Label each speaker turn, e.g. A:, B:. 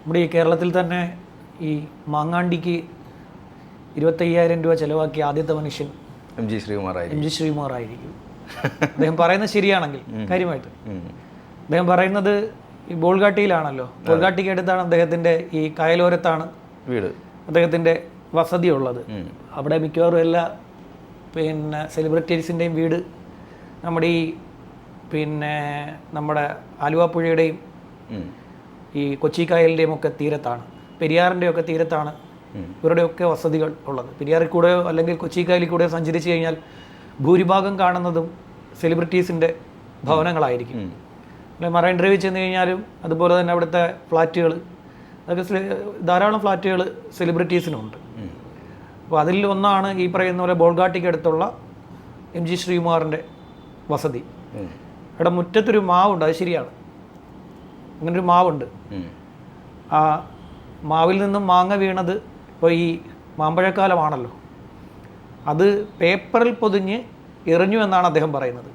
A: നമ്മുടെ ഈ കേരളത്തിൽ തന്നെ ഈ മാങ്ങാണ്ടിക്ക് 25,000 രൂപ ചിലവാക്കിയ ആദ്യത്തെ മനുഷ്യൻ
B: എം ജി ശ്രീകുമാർ
A: ആയിരിക്കും. അദ്ദേഹം പറയുന്നത് ശരിയാണെങ്കിൽ കാര്യമായിട്ട് അദ്ദേഹം പറയുന്നത് ഈ ബോൾഗാട്ടിയിലാണല്ലോ, ബോൾഗാട്ടിക്ക് അടുത്താണ് അദ്ദേഹത്തിൻ്റെ ഈ കായലോരത്താണ്
B: വീട്,
A: അദ്ദേഹത്തിൻ്റെ വസതി ഉള്ളത്. അവിടെ മിക്കവാറും എല്ലാ സെലിബ്രിറ്റീസിൻ്റെയും വീട് നമ്മുടെ ആലുവ പുഴയുടെയും ഈ കൊച്ചി കായലിൻ്റെയും ഒക്കെ തീരത്താണ്, പെരിയാറിൻ്റെയും ഒക്കെ തീരത്താണ് ഇവരുടെയൊക്കെ വസതികൾ ഉള്ളത്. പെരിയാറിൽ കൂടെയോ അല്ലെങ്കിൽ കൊച്ചി കായലിൽ കൂടെയോ സഞ്ചരിച്ച് കഴിഞ്ഞാൽ ഭൂരിഭാഗം കാണുന്നതും സെലിബ്രിറ്റീസിൻ്റെ ഭവനങ്ങളായിരിക്കും. അല്ലെ മറൈൻ ഡ്രൈവിൽ ചെന്ന് കഴിഞ്ഞാലും അതുപോലെ തന്നെ അവിടുത്തെ ഫ്ലാറ്റുകൾ, അതൊക്കെ ധാരാളം ഫ്ലാറ്റുകൾ സെലിബ്രിറ്റീസിനുണ്ട്. അപ്പോൾ അതിൽ ഒന്നാണ് ഈ പറയുന്ന പോലെ ബോൾഗാട്ടിക്ക് അടുത്തുള്ള എം ജി ശ്രീകുമാറിൻ്റെ വസതി. അവിടെ മുറ്റത്തൊരു മാവുണ്ട്, അത് ശരിയാണ്, അങ്ങനൊരു മാവുണ്ട്. ആ മാവിൽ നിന്നും മാങ്ങ വീണത് ഇപ്പോൾ ഈ മാമ്പഴക്കാലമാണല്ലോ, അത് പേപ്പറിൽ പൊതിഞ്ഞ് എറിഞ്ഞു എന്നാണ് അദ്ദേഹം പറയുന്നത്.